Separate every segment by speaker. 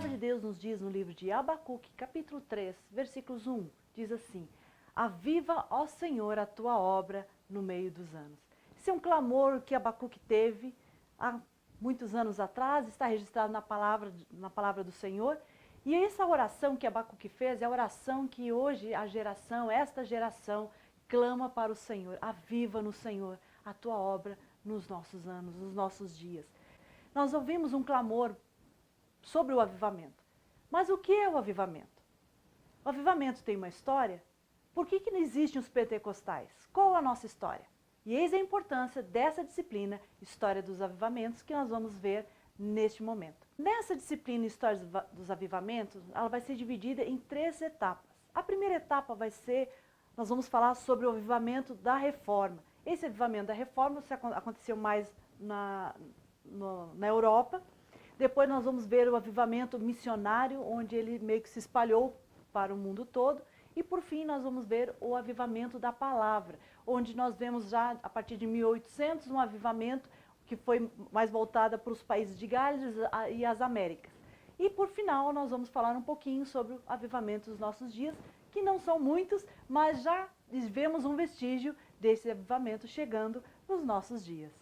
Speaker 1: palavra de Deus nos diz no livro de Abacuque, capítulo 3, versículos 1, diz assim: Aviva, ó Senhor, a tua obra no meio dos anos. Esse é um clamor que Abacuque teve há muitos anos atrás, está registrado na palavra do Senhor. E essa oração que Abacuque fez é a oração que hoje esta geração, clama para o Senhor. Aviva no Senhor a tua obra nos nossos anos, nos nossos dias. Nós ouvimos um clamor sobre o avivamento. Mas o que é o avivamento? O avivamento tem uma história? Por que não existem os pentecostais? Qual a nossa história? E eis a importância dessa disciplina, História dos Avivamentos, que nós vamos ver neste momento. Nessa disciplina História dos Avivamentos, ela vai ser dividida em 3 etapas. A primeira etapa vai ser, nós vamos falar sobre o avivamento da Reforma. Esse avivamento da Reforma aconteceu mais na Europa. Depois nós vamos ver o avivamento missionário, onde ele meio que se espalhou para o mundo todo. E por fim nós vamos ver o avivamento da palavra, onde nós vemos já a partir de 1800 um avivamento que foi mais voltado para os países de Gales e as Américas. E por final nós vamos falar um pouquinho sobre o avivamento dos nossos dias, que não são muitos, mas já vemos um vestígio desse avivamento chegando nos nossos dias.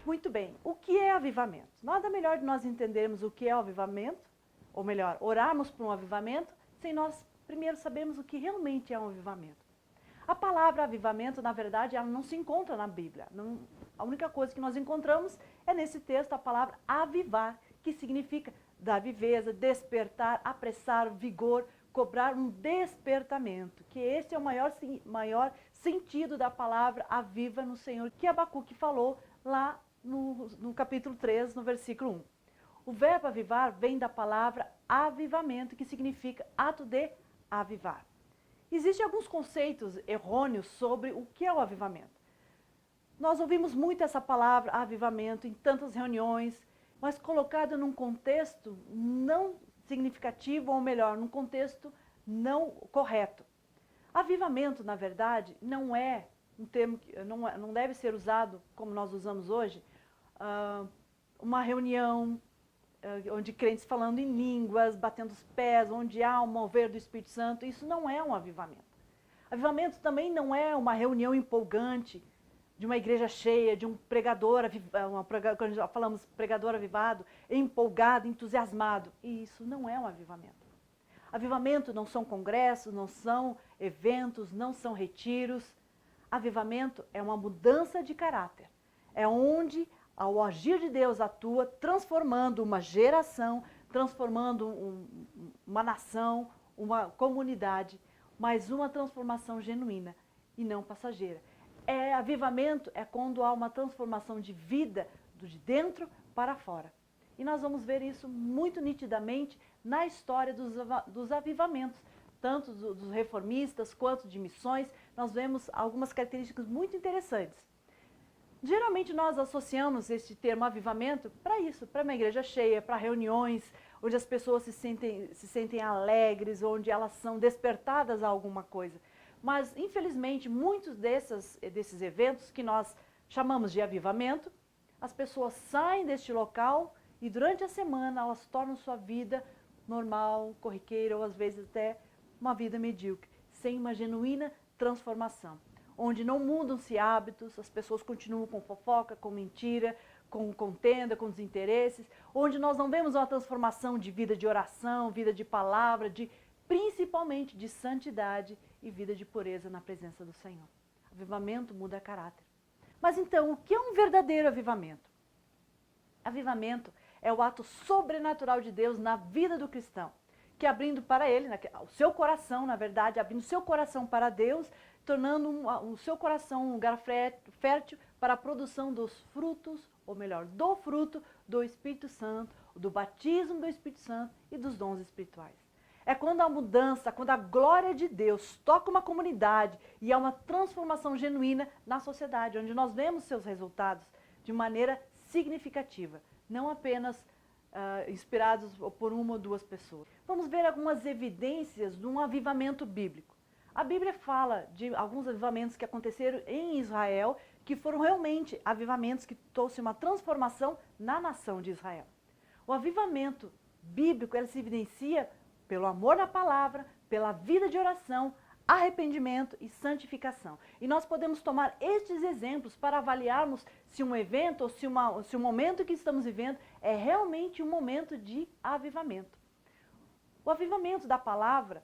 Speaker 1: Muito bem, o que é avivamento? Nada melhor de nós entendermos o que é o avivamento, ou melhor, orarmos por um avivamento, sem nós primeiro sabermos o que realmente é um avivamento. A palavra avivamento, na verdade, ela não se encontra na Bíblia. A única coisa que nós encontramos é nesse texto a palavra avivar, que significa dar viveza, despertar, apressar, vigor, cobrar um despertamento, que esse é o maior sentido da palavra aviva no Senhor, que Abacuque falou lá no capítulo 3, no versículo 1. O verbo avivar vem da palavra avivamento, que significa ato de avivar. Existem alguns conceitos errôneos sobre o que é o avivamento. Nós ouvimos muito essa palavra avivamento em tantas reuniões, mas colocado num contexto não significativo, ou melhor, num contexto não correto. Avivamento, na verdade, não é um termo que não deve ser usado como nós usamos hoje, uma reunião onde crentes falando em línguas, batendo os pés, onde há um mover do Espírito Santo. Isso não é um avivamento. Avivamento também não é uma reunião empolgante de uma igreja cheia, de um pregador, quando falamos pregador avivado, empolgado, entusiasmado. E isso não é um avivamento. Avivamento não são congressos, não são eventos, não são retiros. Avivamento é uma mudança de caráter. É onde ao agir de Deus atua, transformando uma geração, transformando uma nação, uma comunidade, mas uma transformação genuína e não passageira. Avivamento é quando há uma transformação de vida de dentro para fora. E nós vamos ver isso muito nitidamente na história dos avivamentos, tanto dos reformistas quanto de missões. Nós vemos algumas características muito interessantes. Geralmente nós associamos esse termo avivamento para isso, para uma igreja cheia, para reuniões, onde as pessoas se sentem alegres, onde elas são despertadas a alguma coisa. Mas, infelizmente, muitos desses eventos que nós chamamos de avivamento, as pessoas saem deste local e durante a semana elas tornam sua vida normal, corriqueira ou às vezes até uma vida medíocre, sem uma genuína transformação. Onde não mudam-se hábitos, as pessoas continuam com fofoca, com mentira, com contenda, com desinteresses, onde nós não vemos uma transformação de vida de oração, vida de palavra, principalmente de santidade e vida de pureza na presença do Senhor. Avivamento muda caráter. Mas então, o que é um verdadeiro avivamento? Avivamento é o ato sobrenatural de Deus na vida do cristão, que abrindo para ele, o seu coração, na verdade, abrindo seu coração para Deus, tornando o seu coração um lugar fértil para a produção dos frutos, ou melhor, do fruto do Espírito Santo, do batismo do Espírito Santo e dos dons espirituais. É quando a mudança, quando a glória de Deus toca uma comunidade e há uma transformação genuína na sociedade, onde nós vemos seus resultados de maneira significativa, não apenas inspirados por uma ou duas pessoas. Vamos ver algumas evidências de um avivamento bíblico. A Bíblia fala de alguns avivamentos que aconteceram em Israel, que foram realmente avivamentos que trouxeram uma transformação na nação de Israel. O avivamento bíblico, ele se evidencia pelo amor na palavra, pela vida de oração, arrependimento e santificação. E nós podemos tomar estes exemplos para avaliarmos se um evento ou se o momento que estamos vivendo é realmente um momento de avivamento. O avivamento da palavra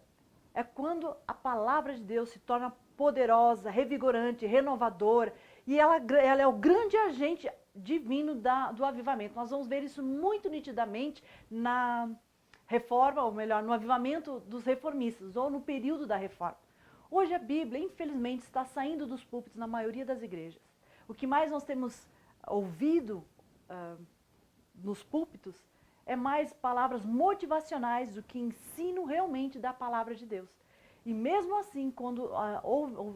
Speaker 1: é quando a palavra de Deus se torna poderosa, revigorante, renovadora, e ela é o grande agente divino do avivamento. Nós vamos ver isso muito nitidamente na reforma, ou melhor, no avivamento dos reformistas, ou no período da reforma. Hoje a Bíblia, infelizmente, está saindo dos púlpitos na maioria das igrejas. O que mais nós temos ouvido nos púlpitos é mais palavras motivacionais do que ensino realmente da palavra de Deus. E mesmo assim, quando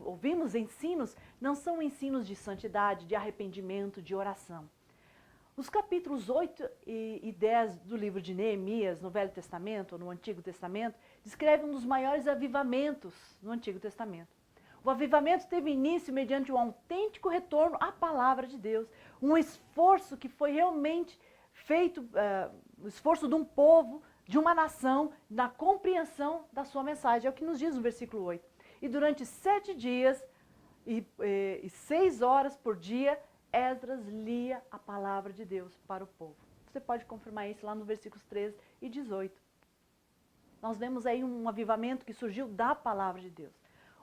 Speaker 1: ouvimos ensinos, não são ensinos de santidade, de arrependimento, de oração. Os capítulos 8 e 10 do livro de Neemias, no Velho Testamento ou no Antigo Testamento, descrevem um dos maiores avivamentos no Antigo Testamento. O avivamento teve início mediante um autêntico retorno à palavra de Deus, um esforço que foi realmente feito, o esforço de um povo, de uma nação, na compreensão da sua mensagem. É o que nos diz no versículo 8. E durante 7 dias e 6 horas por dia, Esdras lia a palavra de Deus para o povo. Você pode confirmar isso lá no versículos 13 e 18. Nós vemos aí um avivamento que surgiu da palavra de Deus.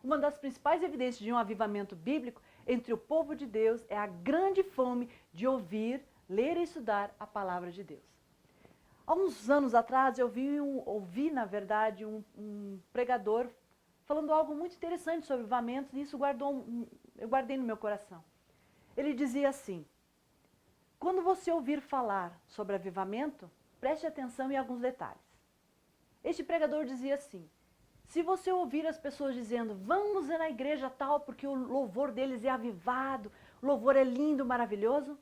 Speaker 1: Uma das principais evidências de um avivamento bíblico entre o povo de Deus é a grande fome de ouvir, ler e estudar a palavra de Deus. Há uns anos atrás eu ouvi na verdade, um pregador falando algo muito interessante sobre avivamentos, e isso eu guardei no meu coração. Ele dizia assim: quando você ouvir falar sobre avivamento, preste atenção em alguns detalhes. Este pregador dizia assim: se você ouvir as pessoas dizendo, vamos na igreja tal porque o louvor deles é avivado, o louvor é lindo, maravilhoso,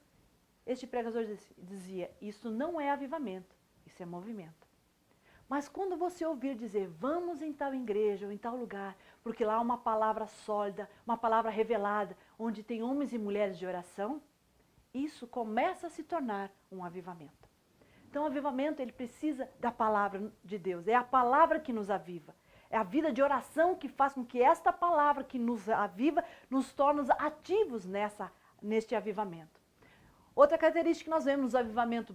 Speaker 1: este pregador dizia, isso não é avivamento, isso é movimento. Mas quando você ouvir dizer, vamos em tal igreja ou em tal lugar, porque lá há uma palavra sólida, uma palavra revelada, onde tem homens e mulheres de oração, isso começa a se tornar um avivamento. Então o avivamento, ele precisa da palavra de Deus, é a palavra que nos aviva. É a vida de oração que faz com que esta palavra que nos aviva, nos torne ativos neste avivamento. Outra característica que nós vemos nos avivamentos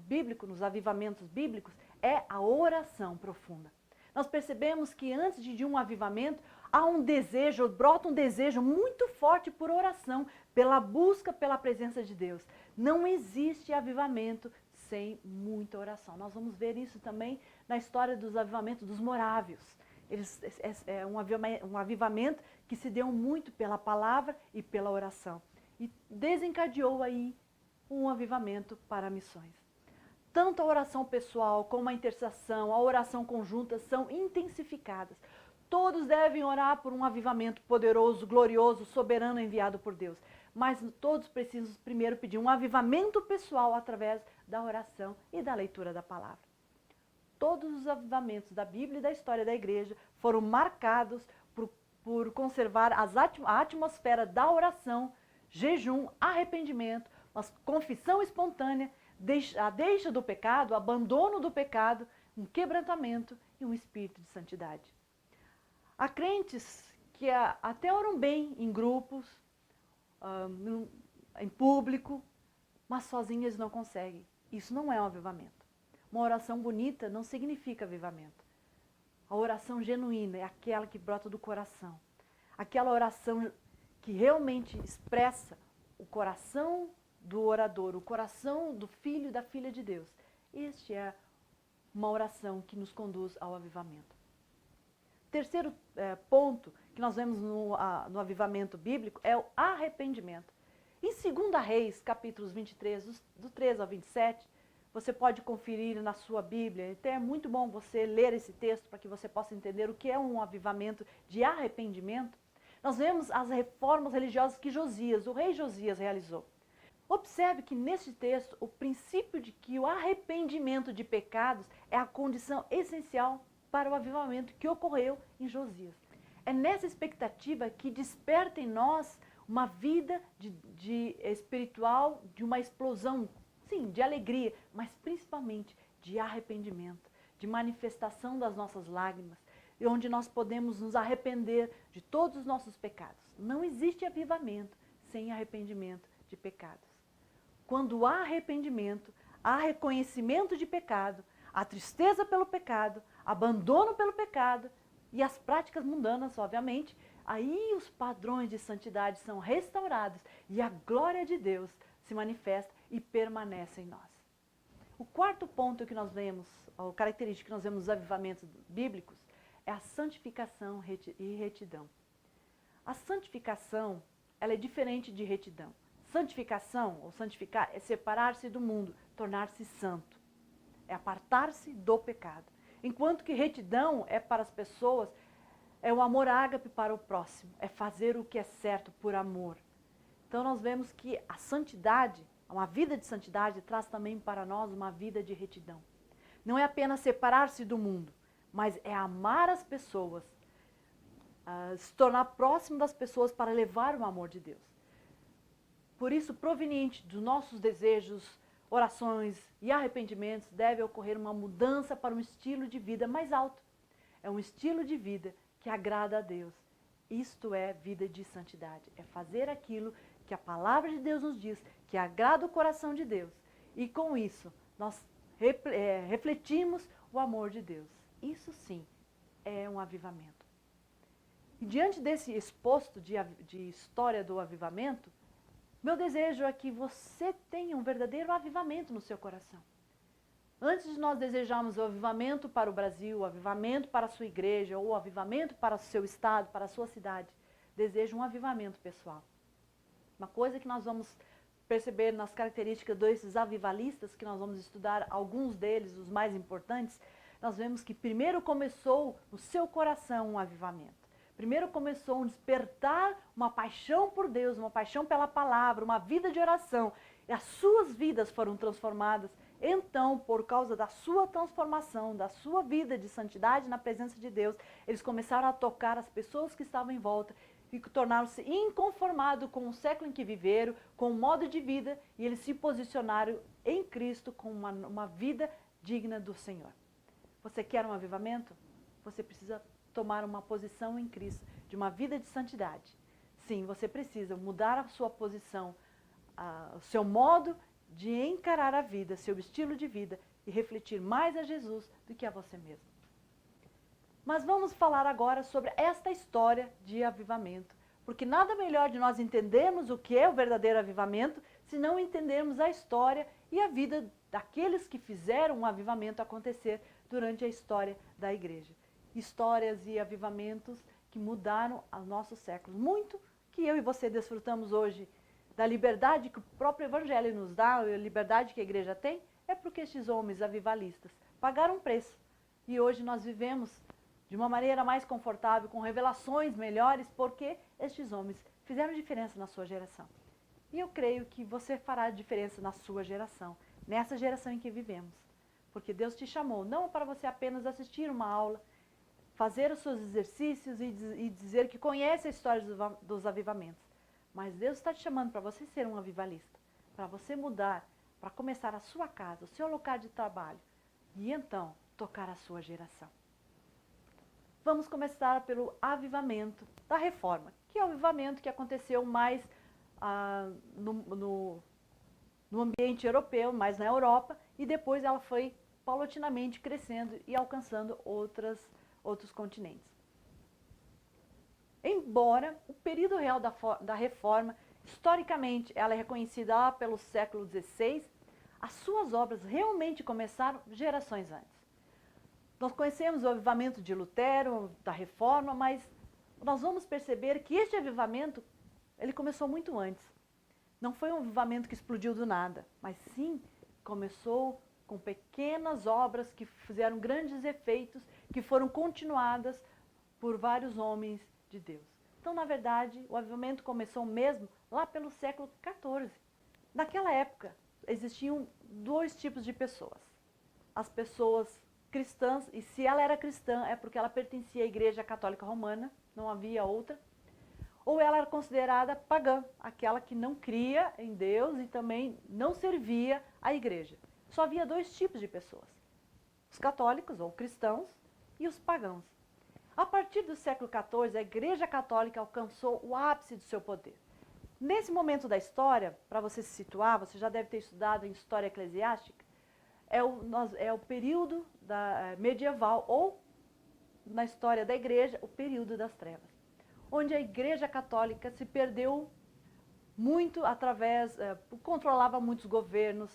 Speaker 1: bíblicos, é a oração profunda. Nós percebemos que antes de um avivamento, há um desejo, brota um desejo muito forte por oração, pela busca pela presença de Deus. Não existe avivamento sem muita oração. Nós vamos ver isso também na história dos avivamentos dos morávios. É um avivamento que se deu muito pela palavra e pela oração. E desencadeou aí um avivamento para missões. Tanto a oração pessoal como a intercessão, a oração conjunta são intensificadas. Todos devem orar por um avivamento poderoso, glorioso, soberano enviado por Deus. Mas todos precisam primeiro pedir um avivamento pessoal através da oração e da leitura da palavra. Todos os avivamentos da Bíblia e da história da igreja foram marcados por conservar a atmosfera da oração, jejum, arrependimento, uma confissão espontânea, a deixa do pecado, o abandono do pecado, um quebrantamento e um espírito de santidade. Há crentes que até oram bem em grupos, em público, mas sozinhos eles não conseguem. Isso não é um avivamento. Uma oração bonita não significa avivamento. A oração genuína é aquela que brota do coração. Aquela oração que realmente expressa o coração do orador, o coração do filho e da filha de Deus. Este é uma oração que nos conduz ao avivamento. Terceiro ponto que nós vemos no avivamento bíblico é o arrependimento. Em 2 Reis, capítulos 23, do 13 ao 27, você pode conferir na sua Bíblia. Até é muito bom você ler esse texto para que você possa entender o que é um avivamento de arrependimento. Nós vemos as reformas religiosas que o rei Josias realizou. Observe que neste texto, o princípio de que o arrependimento de pecados é a condição essencial para o avivamento que ocorreu em Josias. É nessa expectativa que desperta em nós uma vida de espiritual, de uma explosão, sim, de alegria, mas principalmente de arrependimento, de manifestação das nossas lágrimas, e onde nós podemos nos arrepender de todos os nossos pecados. Não existe avivamento sem arrependimento de pecados. Quando há arrependimento, há reconhecimento de pecado, há tristeza pelo pecado, abandono pelo pecado e as práticas mundanas, obviamente, aí os padrões de santidade são restaurados e a glória de Deus se manifesta e permanece em nós. O quarto ponto que nós vemos, a característica que nós vemos nos avivamentos bíblicos, é a santificação e retidão. A santificação, ela é diferente de retidão. Santificação, ou santificar, é separar-se do mundo, tornar-se santo. É apartar-se do pecado. Enquanto que retidão é para as pessoas, é o amor ágape para o próximo, é fazer o que é certo por amor. Então nós vemos que a santidade, uma vida de santidade, traz também para nós uma vida de retidão. Não é apenas separar-se do mundo, mas é amar as pessoas, se tornar próximo das pessoas para levar o amor de Deus. Por isso, proveniente dos nossos desejos, orações e arrependimentos, deve ocorrer uma mudança para um estilo de vida mais alto. É um estilo de vida que agrada a Deus. Isto é vida de santidade. É fazer aquilo que a palavra de Deus nos diz, que agrada o coração de Deus. E com isso, nós refletimos o amor de Deus. Isso sim é um avivamento. E diante desse exposto de história do avivamento, meu desejo é que você tenha um verdadeiro avivamento no seu coração. Antes de nós desejarmos o avivamento para o Brasil, o avivamento para a sua igreja, ou o avivamento para o seu estado, para a sua cidade, desejo um avivamento pessoal. Uma coisa que nós vamos perceber nas características desses avivalistas, que nós vamos estudar alguns deles, os mais importantes, nós vemos que primeiro começou no seu coração um avivamento. Primeiro começou um despertar, uma paixão por Deus, uma paixão pela palavra, uma vida de oração. E as suas vidas foram transformadas. Então, por causa da sua transformação, da sua vida de santidade na presença de Deus, eles começaram a tocar as pessoas que estavam em volta e tornaram-se inconformados com o século em que viveram, com o modo de vida, e eles se posicionaram em Cristo com uma vida digna do Senhor. Você quer um avivamento? Você precisa tomar uma posição em Cristo, de uma vida de santidade. Sim, você precisa mudar a sua posição, o seu modo de encarar a vida, seu estilo de vida e refletir mais a Jesus do que a você mesmo. Mas vamos falar agora sobre esta história de avivamento, porque nada melhor de nós entendermos o que é o verdadeiro avivamento se não entendermos a história e a vida daqueles que fizeram o avivamento acontecer durante a história da igreja. Histórias e avivamentos que mudaram os nossos séculos. Muito que eu e você desfrutamos hoje da liberdade que o próprio Evangelho nos dá, a liberdade que a igreja tem, é porque estes homens avivalistas pagaram um preço. E hoje nós vivemos de uma maneira mais confortável, com revelações melhores, porque estes homens fizeram diferença na sua geração. E eu creio que você fará diferença na sua geração, nessa geração em que vivemos. Porque Deus te chamou, não para você apenas assistir uma aula, fazer os seus exercícios e dizer que conhece a história dos avivamentos. Mas Deus está te chamando para você ser um avivalista, para você mudar, para começar a sua casa, o seu local de trabalho e então tocar a sua geração. Vamos começar pelo avivamento da Reforma, que é o avivamento que aconteceu mais no ambiente europeu, mais na Europa, e depois ela foi paulatinamente crescendo e alcançando outros continentes. Embora o período real da Reforma, historicamente, ela é reconhecida lá pelo século XVI, as suas obras realmente começaram gerações antes. Nós conhecemos o avivamento de Lutero, da Reforma, mas nós vamos perceber que este avivamento, ele começou muito antes. Não foi um avivamento que explodiu do nada, mas sim começou com pequenas obras que fizeram grandes efeitos, que foram continuadas por vários homens de Deus. Então, na verdade, o avivamento começou mesmo lá pelo século XIV. Naquela época, existiam dois tipos de pessoas. As pessoas cristãs, e se ela era cristã é porque ela pertencia à Igreja Católica Romana, não havia outra, ou ela era considerada pagã, aquela que não cria em Deus e também não servia à igreja. Só havia dois tipos de pessoas, os católicos ou cristãos e os pagãos. A partir do século XIV, a Igreja Católica alcançou o ápice do seu poder. Nesse momento da história, para você se situar, você já deve ter estudado em História Eclesiástica, é o período medieval, ou na história da igreja, o período das trevas, onde a Igreja Católica se perdeu muito controlava muitos governos.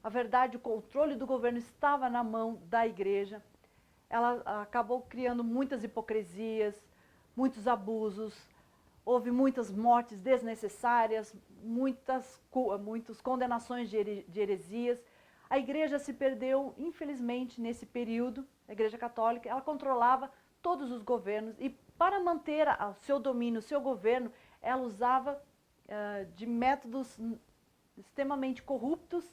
Speaker 1: A verdade, o controle do governo estava na mão da igreja. Ela acabou criando muitas hipocrisias, muitos abusos, houve muitas mortes desnecessárias, muitas condenações de heresias. A igreja se perdeu, infelizmente, nesse período. A Igreja Católica, ela controlava todos os governos e para manter o seu domínio, o seu governo, ela usava de métodos extremamente corruptos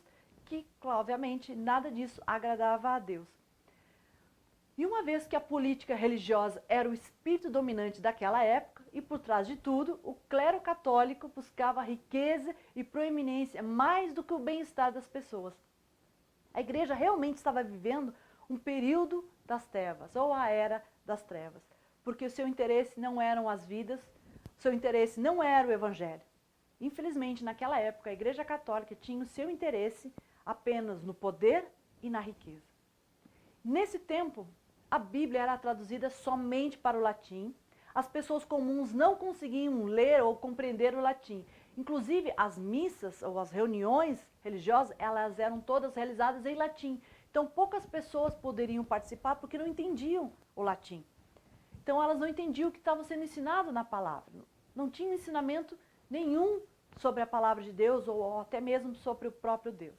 Speaker 1: que, obviamente, nada disso agradava a Deus. E uma vez que a política religiosa era o espírito dominante daquela época, e por trás de tudo, o clero católico buscava riqueza e proeminência mais do que o bem-estar das pessoas. A igreja realmente estava vivendo um período das trevas, ou a era das trevas, porque o seu interesse não eram as vidas, o seu interesse não era o evangelho. Infelizmente, naquela época, a Igreja Católica tinha o seu interesse apenas no poder e na riqueza. Nesse tempo, a Bíblia era traduzida somente para o latim. As pessoas comuns não conseguiam ler ou compreender o latim. Inclusive, as missas ou as reuniões religiosas, elas eram todas realizadas em latim. Então, poucas pessoas poderiam participar porque não entendiam o latim. Então, elas não entendiam o que estava sendo ensinado na palavra. Não tinha ensinamento nenhum sobre a palavra de Deus ou até mesmo sobre o próprio Deus.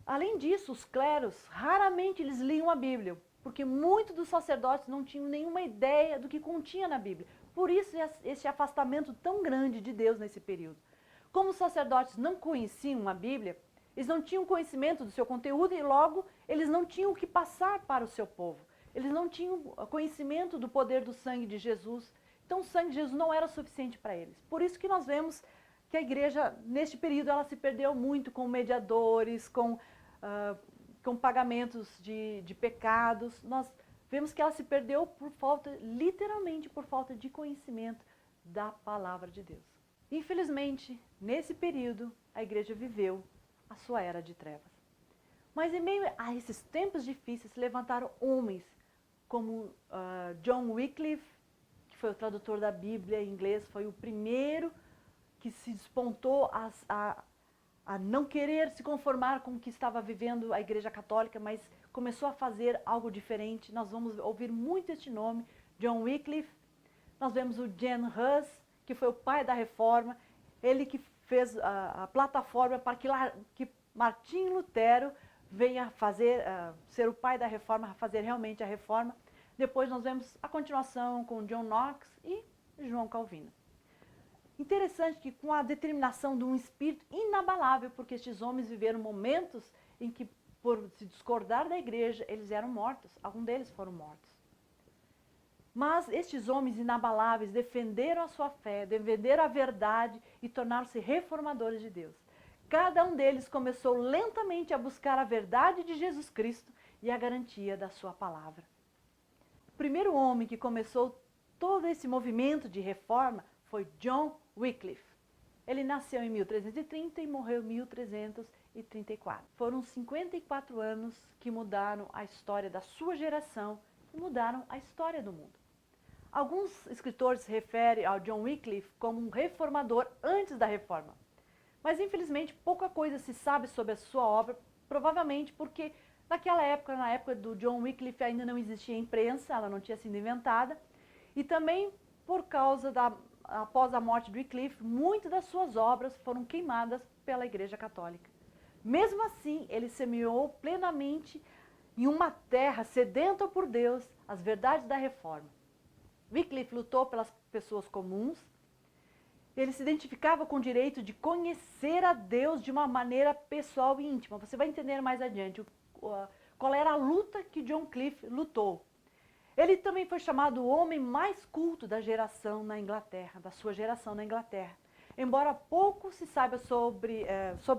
Speaker 1: Além disso, os clérigos, raramente eles liam a Bíblia, porque muitos dos sacerdotes não tinham nenhuma ideia do que continha na Bíblia. Por isso, esse afastamento tão grande de Deus nesse período. Como os sacerdotes não conheciam a Bíblia, eles não tinham conhecimento do seu conteúdo e logo eles não tinham o que passar para o seu povo. Eles não tinham conhecimento do poder do sangue de Jesus. Então o sangue de Jesus não era suficiente para eles. Por isso que nós vemos que a igreja, neste período, ela se perdeu muito com mediadores, com pagamentos de pecados. Nós vemos que ela se perdeu literalmente por falta de conhecimento da palavra de Deus. Infelizmente, nesse período, a igreja viveu a sua era de trevas. Mas em meio a esses tempos difíceis, se levantaram homens como John Wycliffe, que foi o tradutor da Bíblia em inglês, foi o primeiro que se despontou a não querer se conformar com o que estava vivendo a Igreja Católica, mas começou a fazer algo diferente. Nós vamos ouvir muito este nome, John Wycliffe. Nós vemos o Jan Hus, que foi o pai da Reforma, ele que fez a plataforma para que Martim Lutero venha ser o pai da Reforma, fazer realmente a Reforma. Depois nós vemos a continuação com John Knox e João Calvino. Interessante que com a determinação de um espírito inabalável, porque estes homens viveram momentos em que, por se discordar da igreja, eles eram mortos, alguns deles foram mortos. Mas estes homens inabaláveis defenderam a sua fé, defenderam a verdade e tornaram-se reformadores de Deus. Cada um deles começou lentamente a buscar a verdade de Jesus Cristo e a garantia da sua palavra. O primeiro homem que começou todo esse movimento de reforma foi John Wycliffe. Ele nasceu em 1330 e morreu em 1334. Foram 54 anos que mudaram a história da sua geração e mudaram a história do mundo. Alguns escritores se referem ao John Wycliffe como um reformador antes da reforma. Mas, infelizmente, pouca coisa se sabe sobre a sua obra, provavelmente porque naquela época, na época do John Wycliffe, ainda não existia imprensa, ela não tinha sido inventada. E também por causa após a morte de Wycliffe, muitas das suas obras foram queimadas pela Igreja Católica. Mesmo assim, ele semeou plenamente em uma terra sedenta por Deus as verdades da reforma. Wycliffe lutou pelas pessoas comuns. Ele se identificava com o direito de conhecer a Deus de uma maneira pessoal e íntima. Você vai entender mais adiante qual era a luta que John Wycliffe lutou. Ele também foi chamado o homem mais culto da geração na Inglaterra, da sua geração na Inglaterra. Embora pouco se saiba sobre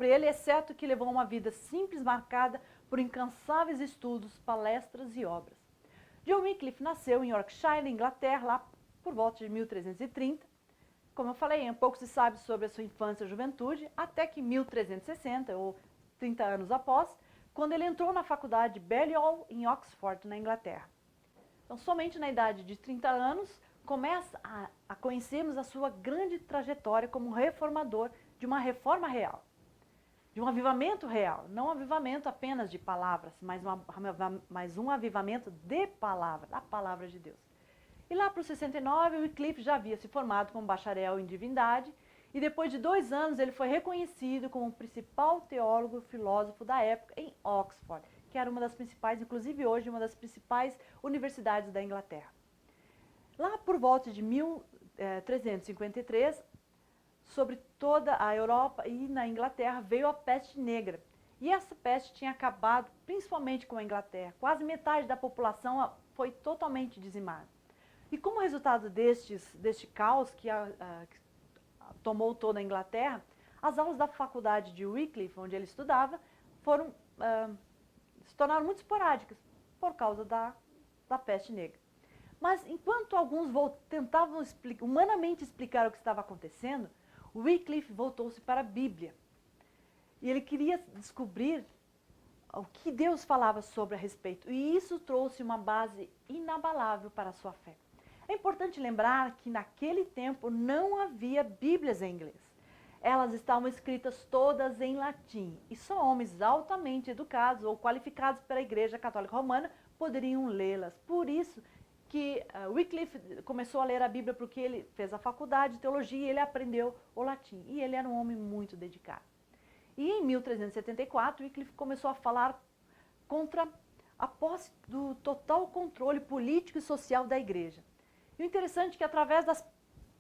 Speaker 1: ele, exceto que levou uma vida simples marcada por incansáveis estudos, palestras e obras. John Wycliffe nasceu em Yorkshire, Inglaterra, lá por volta de 1330. Como eu falei, pouco se sabe sobre a sua infância e juventude, até que 1360, ou 30 anos após, quando ele entrou na faculdade de Balliol, em Oxford, na Inglaterra. Então, somente na idade de 30 anos, começa a conhecermos a sua grande trajetória como reformador de uma reforma real, de um avivamento real, não um avivamento apenas de palavras, mas um avivamento de palavra, da palavra de Deus. E lá para os 69, Wycliffe já havia se formado como bacharel em divindade, e depois de 2 anos ele foi reconhecido como o principal teólogo e filósofo da época em Oxford, que era uma das principais, inclusive hoje, uma das principais universidades da Inglaterra. Lá por volta de 1353, sobre toda a Europa e na Inglaterra veio a peste negra. E essa peste tinha acabado principalmente com a Inglaterra. Quase metade da população foi totalmente dizimada. E como resultado deste caos que tomou toda a Inglaterra, as aulas da faculdade de Wycliffe, onde ele estudava, se tornaram muito esporádicas por causa da peste negra. Mas enquanto alguns tentavam humanamente explicar o que estava acontecendo, Wycliffe voltou-se para a Bíblia. E ele queria descobrir o que Deus falava sobre a respeito. E isso trouxe uma base inabalável para a sua fé. É importante lembrar que naquele tempo não havia Bíblias em inglês. Elas estavam escritas todas em latim. E só homens altamente educados ou qualificados pela Igreja Católica Romana poderiam lê-las. Por isso que Wycliffe começou a ler a Bíblia porque ele fez a faculdade de teologia e ele aprendeu o latim. E ele era um homem muito dedicado. E em 1374, Wycliffe começou a falar contra a posse do total controle político e social da Igreja. E o interessante é que através das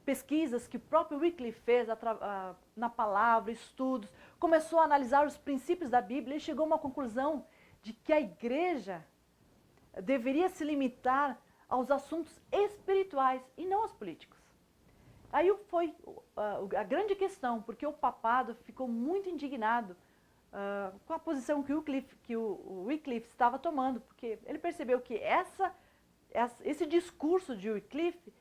Speaker 1: pesquisas que o próprio Wycliffe fez na palavra, estudos, começou a analisar os princípios da Bíblia e chegou a uma conclusão de que a Igreja deveria se limitar aos assuntos espirituais e não aos políticos. Aí foi a grande questão, porque o papado ficou muito indignado com a posição que o Wycliffe estava tomando, porque ele percebeu que esse discurso de Wycliffe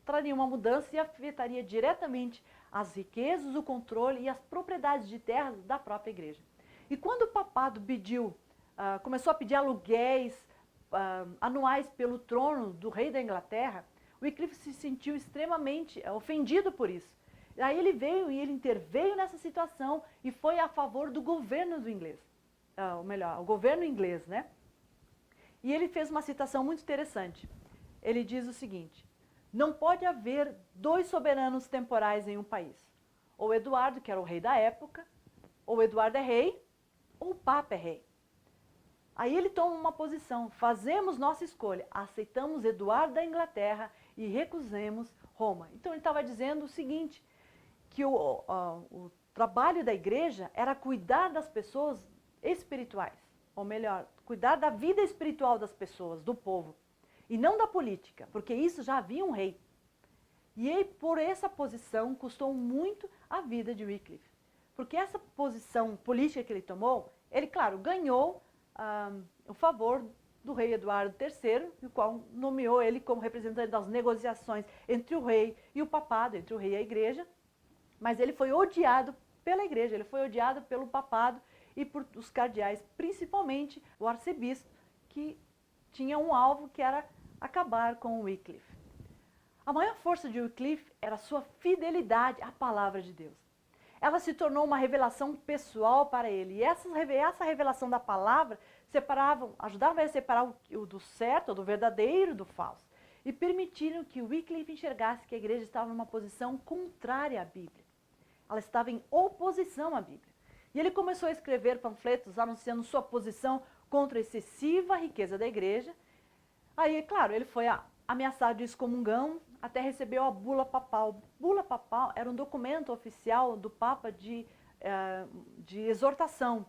Speaker 1: traria uma mudança e afetaria diretamente as riquezas, o controle e as propriedades de terras da própria igreja. E quando o papado começou a pedir aluguéis anuais pelo trono do rei da Inglaterra, Wycliffe se sentiu extremamente ofendido por isso. Aí ele interveio nessa situação e foi a favor do governo do inglês, ou melhor, o governo inglês, né? E ele fez uma citação muito interessante. Ele diz o seguinte: não pode haver 2 soberanos temporais em um país. Ou Eduardo, que era o rei da época, ou Eduardo é rei, ou o Papa é rei. Aí ele toma uma posição: fazemos nossa escolha, aceitamos Eduardo da Inglaterra e recusemos Roma. Então ele estava dizendo o seguinte, que o trabalho da igreja era cuidar das pessoas espirituais, ou melhor, cuidar da vida espiritual das pessoas, do povo, e não da política, porque isso já havia um rei. E ele, por essa posição, custou muito a vida de Wycliffe, porque essa posição política que ele tomou, ele, claro, ganhou o favor do rei Eduardo III, o qual nomeou ele como representante das negociações entre o rei e o papado, entre o rei e a igreja, mas ele foi odiado pela igreja, ele foi odiado pelo papado e por os cardeais, principalmente o arcebispo, que tinha um alvo que era acabar com Wycliffe. A maior força de Wycliffe era a sua fidelidade à palavra de Deus. Ela se tornou uma revelação pessoal para ele. E essa revelação da palavra ajudava a separar o do certo, do verdadeiro, do falso. E permitiram que Wycliffe enxergasse que a igreja estava numa posição contrária à Bíblia. Ela estava em oposição à Bíblia. E ele começou a escrever panfletos anunciando sua posição contra a excessiva riqueza da igreja. Aí, claro, ele foi ameaçado de excomungão, até recebeu a bula papal. Bula papal era um documento oficial do Papa de exortação,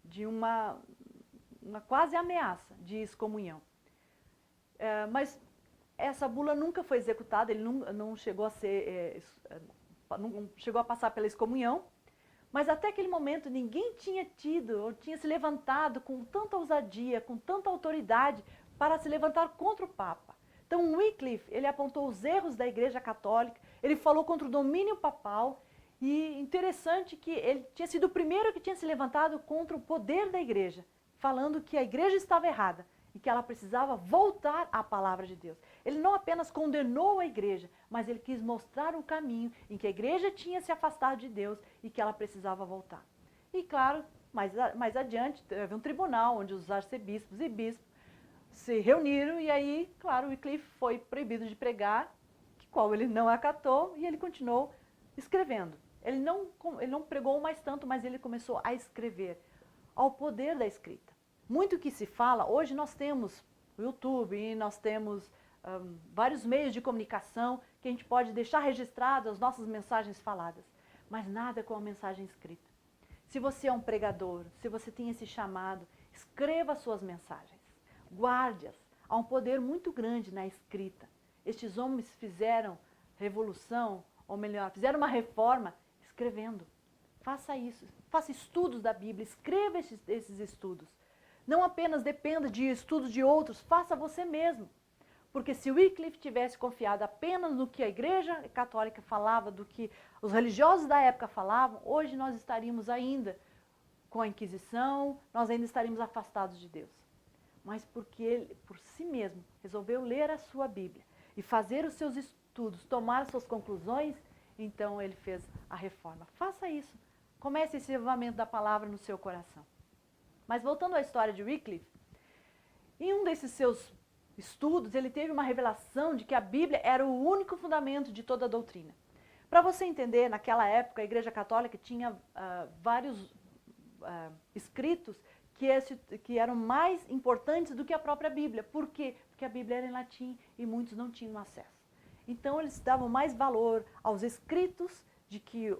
Speaker 1: de uma uma quase ameaça de excomunhão. Mas essa bula nunca foi executada, ele não chegou a ser, não chegou a passar pela excomunhão, mas até aquele momento ninguém tinha tido, ou tinha se levantado com tanta ousadia, com tanta autoridade para se levantar contra o Papa. Então Wycliffe, ele apontou os erros da Igreja Católica, ele falou contra o domínio papal, e interessante que ele tinha sido o primeiro que tinha se levantado contra o poder da Igreja, falando que a Igreja estava errada e que ela precisava voltar à palavra de Deus. Ele não apenas condenou a Igreja, mas ele quis mostrar o caminho em que a Igreja tinha se afastado de Deus e que ela precisava voltar. E claro, mais adiante, teve um tribunal onde os arcebispos e bispos se reuniram e aí, claro, Wycliffe foi proibido de pregar, qual ele não acatou, e ele continuou escrevendo. Ele não pregou mais tanto, mas ele começou a escrever, ao poder da escrita. Muito que se fala, hoje nós temos o YouTube e nós temos vários meios de comunicação que a gente pode deixar registrado as nossas mensagens faladas, mas nada com a mensagem escrita. Se você é um pregador, se você tem esse chamado, escreva suas mensagens, guarde-as. Há um poder muito grande na escrita. Estes homens fizeram revolução, ou melhor, fizeram uma reforma escrevendo. Faça isso, faça estudos da Bíblia, escreva esses estudos. Não apenas dependa de estudos de outros, faça você mesmo. Porque se Wycliffe tivesse confiado apenas no que a Igreja Católica falava, do que os religiosos da época falavam, hoje nós estaríamos ainda com a Inquisição, nós ainda estaríamos afastados de Deus. Mas porque ele, por si mesmo, resolveu ler a sua Bíblia e fazer os seus estudos, tomar as suas conclusões, então ele fez a reforma. Faça isso. Comece esse avivamento da palavra no seu coração. Mas voltando à história de Wycliffe, em um desses seus estudos, ele teve uma revelação de que a Bíblia era o único fundamento de toda a doutrina. Para você entender, naquela época, a Igreja Católica tinha vários escritos que eram mais importantes do que a própria Bíblia. Por quê? Porque a Bíblia era em latim e muitos não tinham acesso. Então eles davam mais valor aos escritos de que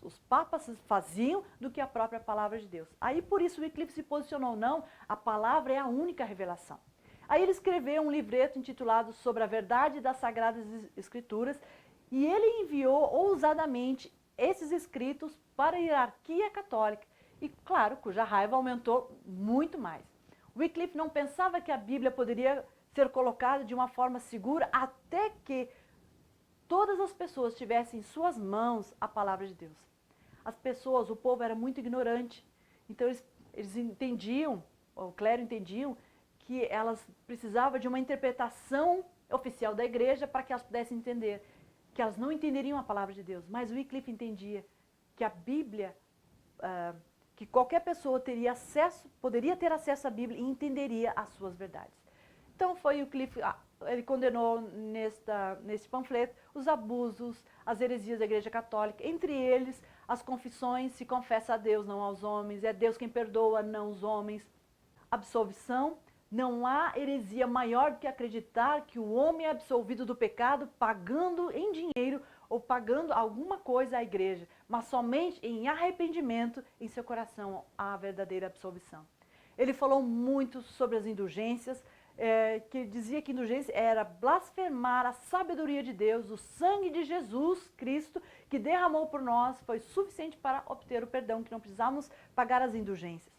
Speaker 1: os papas faziam do que a própria palavra de Deus. Aí por isso Wycliffe se posicionou, não, a palavra é a única revelação. Aí ele escreveu um livreto intitulado Sobre a Verdade das Sagradas Escrituras e ele enviou ousadamente esses escritos para a hierarquia católica e, claro, cuja raiva aumentou muito mais. Wycliffe não pensava que a Bíblia poderia ser colocada de uma forma segura até que todas as pessoas tivessem em suas mãos a palavra de Deus. As pessoas, o povo era muito ignorante, então eles entendiam, o clero entendiam, que elas precisavam de uma interpretação oficial da igreja para que elas pudessem entender, que elas não entenderiam a palavra de Deus. Mas Wycliffe entendia que a Bíblia, que qualquer pessoa poderia ter acesso à Bíblia e entenderia as suas verdades. Então foi Wycliffe, ele condenou nesse panfleto os abusos, as heresias da Igreja Católica, entre eles as confissões, se confessa a Deus, não aos homens, é Deus quem perdoa, não os homens. Absolvição, não há heresia maior do que acreditar que o homem é absolvido do pecado pagando em dinheiro ou pagando alguma coisa à igreja, mas somente em arrependimento em seu coração há a verdadeira absolvição. Ele falou muito sobre as indulgências, que dizia que indulgência era blasfemar a sabedoria de Deus, o sangue de Jesus Cristo que derramou por nós foi suficiente para obter o perdão, que não precisamos pagar as indulgências.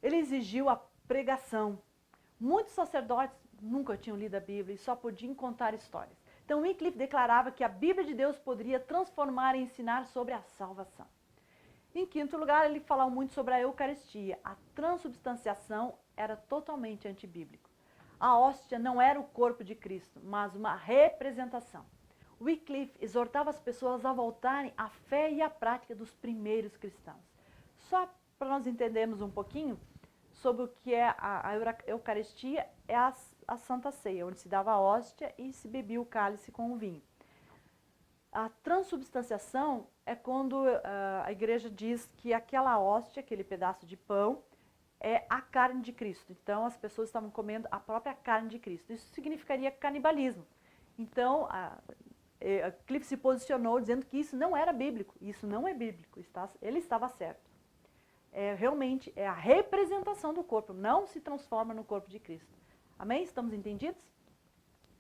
Speaker 1: Ele exigiu a pregação. Muitos sacerdotes nunca tinham lido a Bíblia e só podiam contar histórias. Então Wycliffe declarava que a Bíblia de Deus poderia transformar e ensinar sobre a salvação. Em quinto lugar, ele falou muito sobre a Eucaristia. A transubstanciação era totalmente antibíblico. A hóstia não era o corpo de Cristo, mas uma representação. Wycliffe exortava as pessoas a voltarem à fé e à prática dos primeiros cristãos. Só para nós entendermos um pouquinho sobre o que é a Eucaristia, é a Santa Ceia, onde se dava a hóstia e se bebia o cálice com o vinho. A transubstanciação é quando a igreja diz que aquela hóstia, aquele pedaço de pão, é a carne de Cristo. Então as pessoas estavam comendo a própria carne de Cristo. Isso significaria canibalismo. Então Wycliffe se posicionou dizendo que isso não era bíblico. Isso não é bíblico. Ele estava certo. realmente é a representação do corpo, não se transforma no corpo de Cristo. Amém? Estamos entendidos?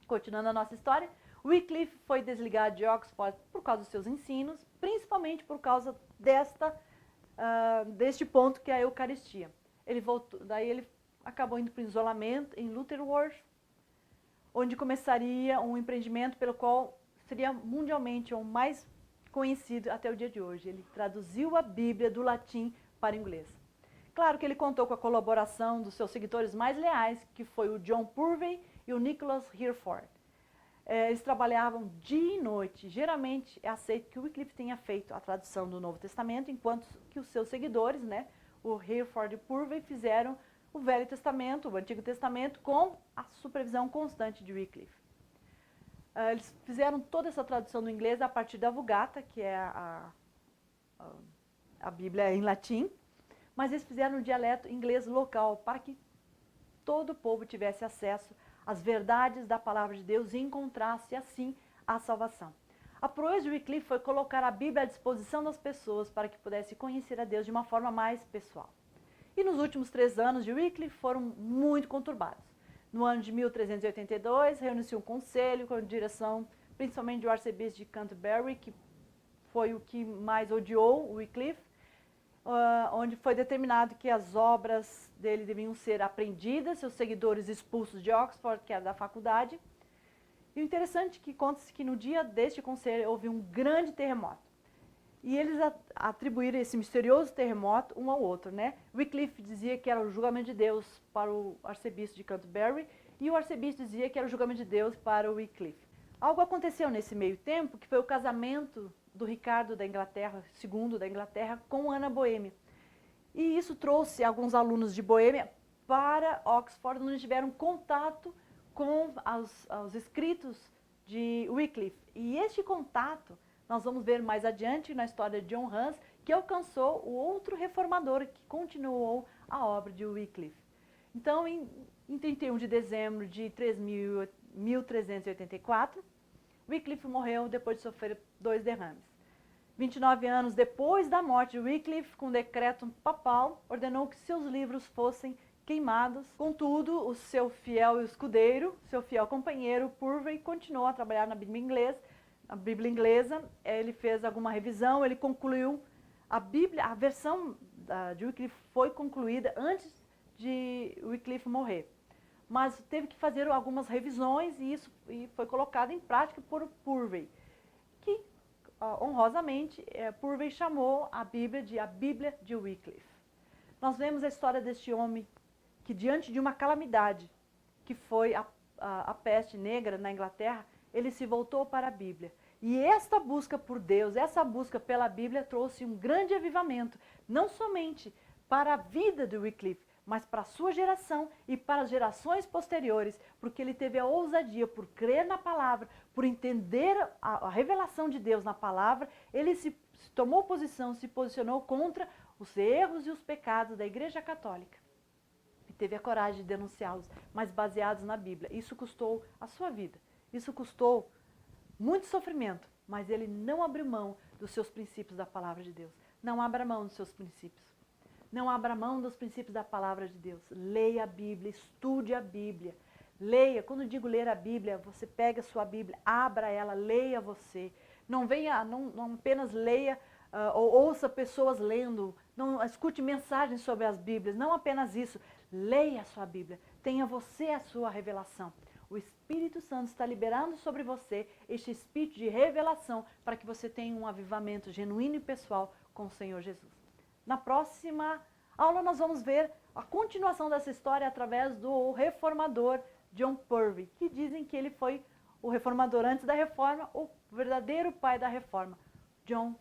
Speaker 1: Continuando a nossa história, Wycliffe foi desligado de Oxford por causa dos seus ensinos, principalmente por causa deste ponto que é a Eucaristia. Daí ele acabou indo para o isolamento em Lutterworth, onde começaria um empreendimento pelo qual seria mundialmente o mais conhecido até o dia de hoje. Ele traduziu a Bíblia do latim para o inglês. Claro que ele contou com a colaboração dos seus seguidores mais leais, que foi o John Purvey e o Nicholas Hereford. Eles trabalhavam dia e noite. Geralmente é aceito que o Wycliffe tenha feito a tradução do Novo Testamento, enquanto que os seus seguidores, o Hereford e Purvey, fizeram o Velho Testamento, o Antigo Testamento, com a supervisão constante de Wycliffe. Eles fizeram toda essa tradução do inglês a partir da Vulgata, que é a Bíblia em latim, mas eles fizeram um dialeto inglês local para que todo o povo tivesse acesso às verdades da palavra de Deus e encontrasse assim a salvação. A proeza de Wycliffe foi colocar a Bíblia à disposição das pessoas para que pudesse conhecer a Deus de uma forma mais pessoal. E nos últimos 3 anos de Wycliffe foram muito conturbados. No ano de 1382, reuniu-se um conselho com a direção principalmente do arcebispo de Canterbury, que foi o que mais odiou o Wycliffe, onde foi determinado que as obras dele deviam ser apreendidas, seus seguidores expulsos de Oxford, que era da faculdade. E o interessante é que conta-se que no dia deste conselho houve um grande terremoto. E eles atribuíram esse misterioso terremoto um ao outro, Wycliffe dizia que era o julgamento de Deus para o arcebispo de Canterbury e o arcebispo dizia que era o julgamento de Deus para o Wycliffe. Algo aconteceu nesse meio tempo, que foi o casamento do Ricardo da Inglaterra, II da Inglaterra, com Ana Boêmia. E isso trouxe alguns alunos de Boêmia para Oxford, onde tiveram contato com os escritos de Wycliffe. E este contato nós vamos ver mais adiante na história de John Huss, que alcançou o outro reformador que continuou a obra de Wycliffe. Então, em 31 de dezembro de 1384, Wycliffe morreu depois de sofrer 2 derrames. 29 anos depois da morte de Wycliffe, com decreto papal, ordenou que seus livros fossem queimados. Contudo, o seu fiel escudeiro, seu fiel companheiro, Purvey, continuou a trabalhar na Bíblia inglesa. Ele fez alguma revisão, ele concluiu a Bíblia, a versão de Wycliffe foi concluída antes de Wycliffe morrer. Mas teve que fazer algumas revisões e isso foi colocado em prática por Purvey, que honrosamente Purvey chamou a Bíblia de Wycliffe. Nós vemos a história deste homem que, diante de uma calamidade, que foi a peste negra na Inglaterra, ele se voltou para a Bíblia. E esta busca por Deus, essa busca pela Bíblia trouxe um grande avivamento, não somente para a vida de Wycliffe, mas para a sua geração e para as gerações posteriores, porque ele teve a ousadia por crer na palavra, por entender a revelação de Deus na palavra, ele se tomou posição, se posicionou contra os erros e os pecados da Igreja Católica. E teve a coragem de denunciá-los, mas baseados na Bíblia. Isso custou a sua vida, isso custou muito sofrimento, mas ele não abriu mão dos seus princípios da palavra de Deus. Não abra mão dos seus princípios. Não abra mão dos princípios da palavra de Deus. Leia a Bíblia, estude a Bíblia. Leia, quando eu digo ler a Bíblia, você pega a sua Bíblia, abra ela, leia você. Não venha, não apenas leia ou ouça pessoas lendo, não escute mensagens sobre as Bíblias, não apenas isso. Leia a sua Bíblia, tenha você a sua revelação. O Espírito Santo está liberando sobre você este espírito de revelação para que você tenha um avivamento genuíno e pessoal com o Senhor Jesus. Na próxima aula nós vamos ver a continuação dessa história através do reformador John Purvey, que dizem que ele foi o reformador antes da reforma, o verdadeiro pai da reforma, John